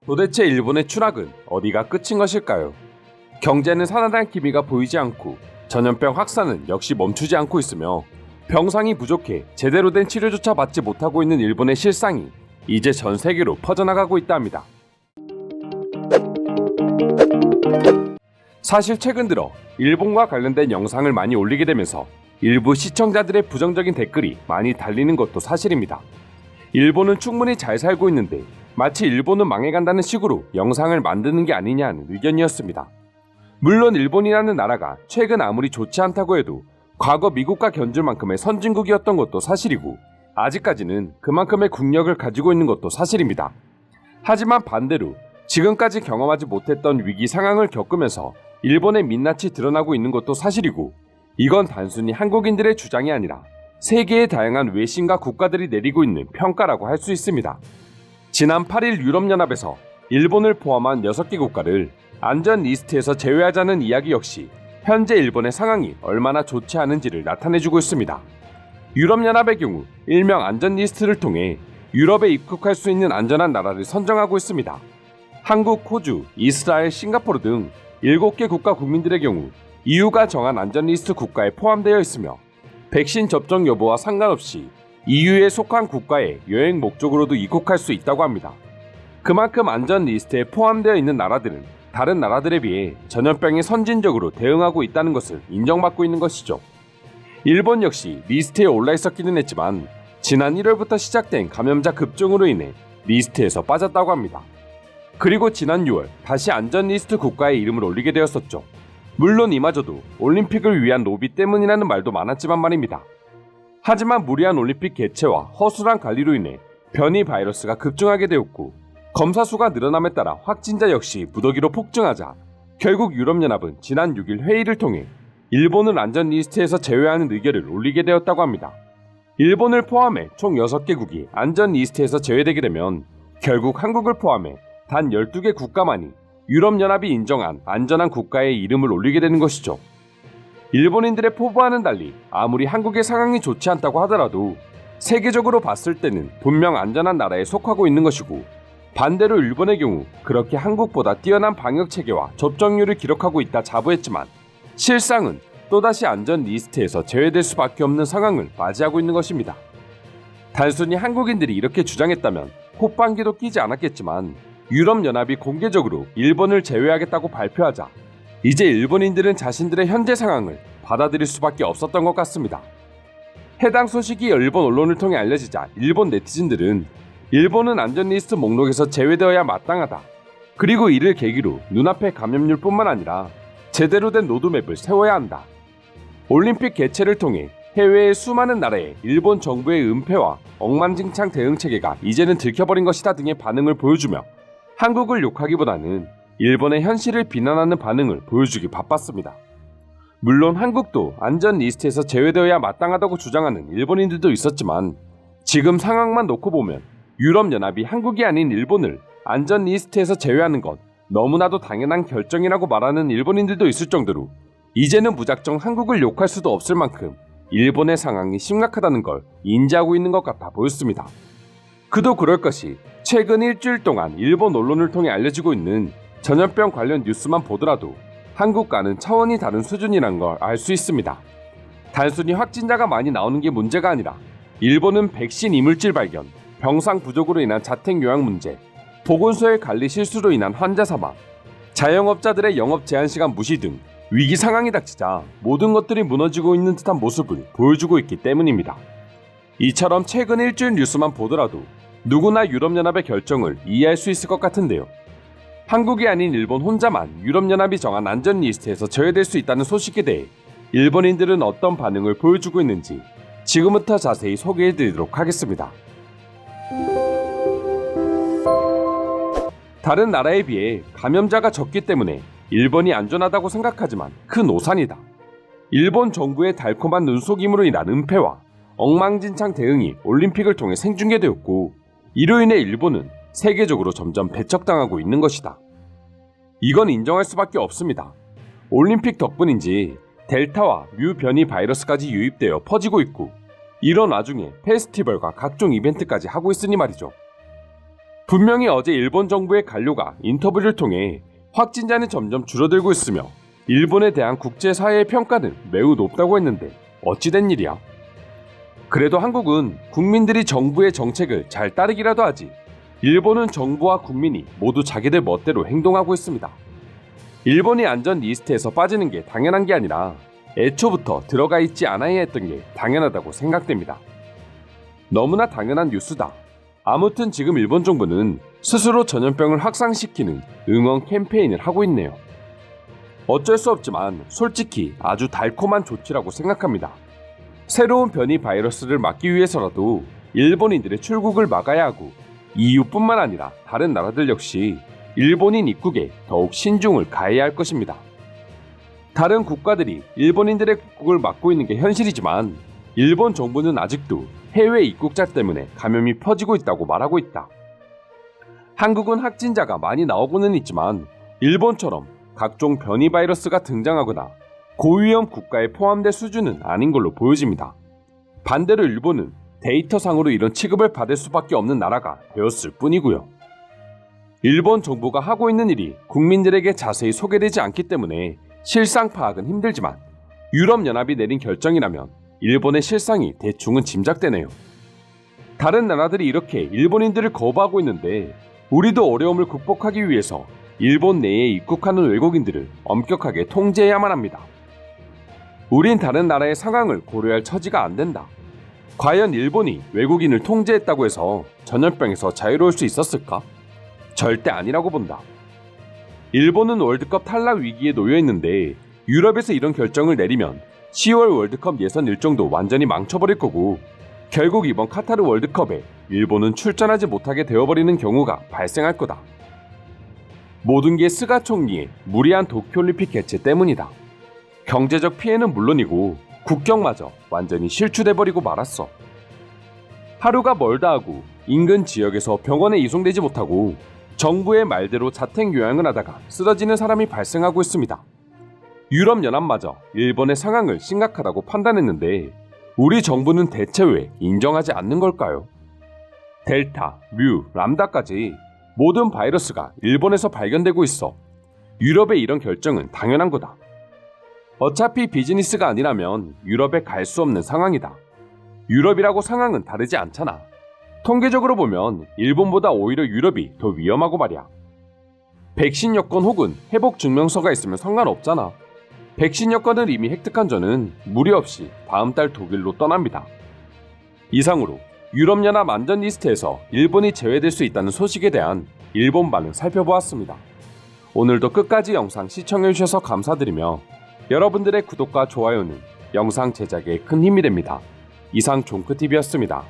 도대체 일본의 추락은 어디가 끝인 것일까요? 경제는 살아날 기미가 보이지 않고 전염병 확산은 역시 멈추지 않고 있으며 병상이 부족해 제대로 된 치료조차 받지 못하고 있는 일본의 실상이 이제 전 세계로 퍼져나가고 있다 합니다. 사실 최근 들어 일본과 관련된 영상을 많이 올리게 되면서 일부 시청자들의 부정적인 댓글이 많이 달리는 것도 사실입니다. 일본은 충분히 잘 살고 있는데 마치 일본은 망해간다는 식으로 영상을 만드는 게 아니냐는 의견이었습니다. 물론 일본이라는 나라가 최근 아무리 좋지 않다고 해도 과거 미국과 견줄 만큼의 선진국이었던 것도 사실이고 아직까지는 그만큼의 국력을 가지고 있는 것도 사실입니다. 하지만 반대로 지금까지 경험하지 못했던 위기 상황을 겪으면서 일본의 민낯이 드러나고 있는 것도 사실이고 이건 단순히 한국인들의 주장이 아니라 세계의 다양한 외신과 국가들이 내리고 있는 평가라고 할 수 있습니다. 지난 8일 유럽연합에서 일본을 포함한 6개 국가를 안전 리스트에서 제외하자는 이야기 역시 현재 일본의 상황이 얼마나 좋지 않은지를 나타내주고 있습니다. 유럽연합의 경우 일명 안전 리스트를 통해 유럽에 입국할 수 있는 안전한 나라를 선정하고 있습니다. 한국, 호주, 이스라엘, 싱가포르 등 7개 국가 국민들의 경우 EU가 정한 안전 리스트 국가에 포함되어 있으며 백신 접종 여부와 상관없이 EU에 속한 국가에 여행 목적으로도 입국할 수 있다고 합니다. 그만큼 안전 리스트에 포함되어 있는 나라들은 다른 나라들에 비해 전염병에 선진적으로 대응하고 있다는 것을 인정받고 있는 것이죠. 일본 역시 리스트에 올라 있었기는 했지만 지난 1월부터 시작된 감염자 급증으로 인해 리스트에서 빠졌다고 합니다. 그리고 지난 6월 다시 안전 리스트 국가에 이름을 올리게 되었었죠. 물론 이마저도 올림픽을 위한 로비 때문이라는 말도 많았지만 말입니다. 하지만 무리한 올림픽 개최와 허술한 관리로 인해 변이 바이러스가 급증하게 되었고 검사 수가 늘어남에 따라 확진자 역시 무더기로 폭증하자 결국 유럽연합은 지난 6일 회의를 통해 일본을 안전 리스트에서 제외하는 의결을 올리게 되었다고 합니다. 일본을 포함해 총 6개국이 안전 리스트에서 제외되게 되면 결국 한국을 포함해 단 12개 국가만이 유럽연합이 인정한 안전한 국가에 이름을 올리게 되는 것이죠. 일본인들의 포부와는 달리 아무리 한국의 상황이 좋지 않다고 하더라도 세계적으로 봤을 때는 분명 안전한 나라에 속하고 있는 것이고 반대로 일본의 경우 그렇게 한국보다 뛰어난 방역체계와 접종률을 기록하고 있다 자부했지만 실상은 또다시 안전 리스트에서 제외될 수밖에 없는 상황을 맞이하고 있는 것입니다. 단순히 한국인들이 이렇게 주장했다면 콧방귀도 끼지 않았겠지만 유럽연합이 공개적으로 일본을 제외하겠다고 발표하자 이제 일본인들은 자신들의 현재 상황을 받아들일 수밖에 없었던 것 같습니다. 해당 소식이 일본 언론을 통해 알려지자 일본 네티즌들은 일본은 안전 리스트 목록에서 제외되어야 마땅하다. 그리고 이를 계기로 눈앞의 감염률뿐만 아니라 제대로 된 로드맵을 세워야 한다. 올림픽 개최를 통해 해외의 수많은 나라에 일본 정부의 은폐와 엉망진창 대응 체계가 이제는 들켜버린 것이다 등의 반응을 보여주며 한국을 욕하기보다는 일본의 현실을 비난하는 반응을 보여주기 바빴습니다. 물론 한국도 안전 리스트에서 제외되어야 마땅하다고 주장하는 일본인들도 있었지만 지금 상황만 놓고 보면 유럽연합이 한국이 아닌 일본을 안전 리스트에서 제외하는 건 너무나도 당연한 결정이라고 말하는 일본인들도 있을 정도로 이제는 무작정 한국을 욕할 수도 없을 만큼 일본의 상황이 심각하다는 걸 인지하고 있는 것 같아 보였습니다. 그도 그럴 것이 최근 일주일 동안 일본 언론을 통해 알려지고 있는 전염병 관련 뉴스만 보더라도 한국과는 차원이 다른 수준이란 걸 알 수 있습니다. 단순히 확진자가 많이 나오는 게 문제가 아니라 일본은 백신 이물질 발견, 병상 부족으로 인한 자택 요양 문제, 보건소의 관리 실수로 인한 환자 사망, 자영업자들의 영업 제한 시간 무시 등 위기 상황이 닥치자 모든 것들이 무너지고 있는 듯한 모습을 보여주고 있기 때문입니다. 이처럼 최근 일주일 뉴스만 보더라도 누구나 유럽연합의 결정을 이해할 수 있을 것 같은데요. 한국이 아닌 일본 혼자만 유럽연합이 정한 안전 리스트에서 제외될 수 있다는 소식에 대해 일본인들은 어떤 반응을 보여주고 있는지 지금부터 자세히 소개해드리도록 하겠습니다. 다른 나라에 비해 감염자가 적기 때문에 일본이 안전하다고 생각하지만 큰 오산이다. 일본 정부의 달콤한 눈속임으로 인한 은폐와 엉망진창 대응이 올림픽을 통해 생중계되었고 이로 인해 일본은 세계적으로 점점 배척당하고 있는 것이다. 이건 인정할 수밖에 없습니다. 올림픽 덕분인지 델타와 뮤 변이 바이러스까지 유입되어 퍼지고 있고 이런 와중에 페스티벌과 각종 이벤트까지 하고 있으니 말이죠. 분명히 어제 일본 정부의 관료가 인터뷰를 통해 확진자는 점점 줄어들고 있으며 일본에 대한 국제사회의 평가는 매우 높다고 했는데 어찌된 일이야? 그래도 한국은 국민들이 정부의 정책을 잘 따르기라도 하지 일본은 정부와 국민이 모두 자기들 멋대로 행동하고 있습니다. 일본이 안전 리스트에서 빠지는 게 당연한 게 아니라 애초부터 들어가 있지 않아야 했던 게 당연하다고 생각됩니다. 너무나 당연한 뉴스다. 아무튼 지금 일본 정부는 스스로 전염병을 확산시키는 응원 캠페인을 하고 있네요. 어쩔 수 없지만 솔직히 아주 달콤한 조치라고 생각합니다. 새로운 변이 바이러스를 막기 위해서라도 일본인들의 출국을 막아야 하고 EU뿐만 아니라 다른 나라들 역시 일본인 입국에 더욱 신중을 가해야 할 것입니다. 다른 국가들이 일본인들의 입국을 막고 있는 게 현실이지만 일본 정부는 아직도 해외 입국자 때문에 감염이 퍼지고 있다고 말하고 있다. 한국은 확진자가 많이 나오고는 있지만 일본처럼 각종 변이 바이러스가 등장하거나 고위험 국가에 포함될 수준은 아닌 걸로 보여집니다. 반대로 일본은 데이터상으로 이런 취급을 받을 수밖에 없는 나라가 되었을 뿐이고요. 일본 정부가 하고 있는 일이 국민들에게 자세히 소개되지 않기 때문에 실상 파악은 힘들지만 유럽연합이 내린 결정이라면 일본의 실상이 대충은 짐작되네요. 다른 나라들이 이렇게 일본인들을 거부하고 있는데 우리도 어려움을 극복하기 위해서 일본 내에 입국하는 외국인들을 엄격하게 통제해야만 합니다. 우린 다른 나라의 상황을 고려할 처지가 안 된다. 과연 일본이 외국인을 통제했다고 해서 전염병에서 자유로울 수 있었을까? 절대 아니라고 본다. 일본은 월드컵 탈락 위기에 놓여 있는데 유럽에서 이런 결정을 내리면 10월 월드컵 예선 일정도 완전히 망쳐버릴 거고 결국 이번 카타르 월드컵에 일본은 출전하지 못하게 되어버리는 경우가 발생할 거다. 모든 게 스가 총리의 무리한 도쿄올림픽 개최 때문이다. 경제적 피해는 물론이고 국경마저 완전히 실추돼버리고 말았어. 하루가 멀다 하고 인근 지역에서 병원에 이송되지 못하고 정부의 말대로 자택 요양을 하다가 쓰러지는 사람이 발생하고 있습니다. 유럽연합마저 일본의 상황을 심각하다고 판단했는데 우리 정부는 대체 왜 인정하지 않는 걸까요? 델타, 뮤, 람다까지 모든 바이러스가 일본에서 발견되고 있어 유럽의 이런 결정은 당연한 거다. 어차피 비즈니스가 아니라면 유럽에 갈 수 없는 상황이다. 유럽이라고 상황은 다르지 않잖아. 통계적으로 보면 일본보다 오히려 유럽이 더 위험하고 말이야. 백신 여권 혹은 회복 증명서가 있으면 상관없잖아. 백신 여권을 이미 획득한 저는 무리 없이 다음 달 독일로 떠납니다. 이상으로 유럽연합 안전 리스트에서 일본이 제외될 수 있다는 소식에 대한 일본 반응 살펴보았습니다. 오늘도 끝까지 영상 시청해주셔서 감사드리며 여러분들의 구독과 좋아요는 영상 제작에 큰 힘이 됩니다. 이상 종크TV였습니다.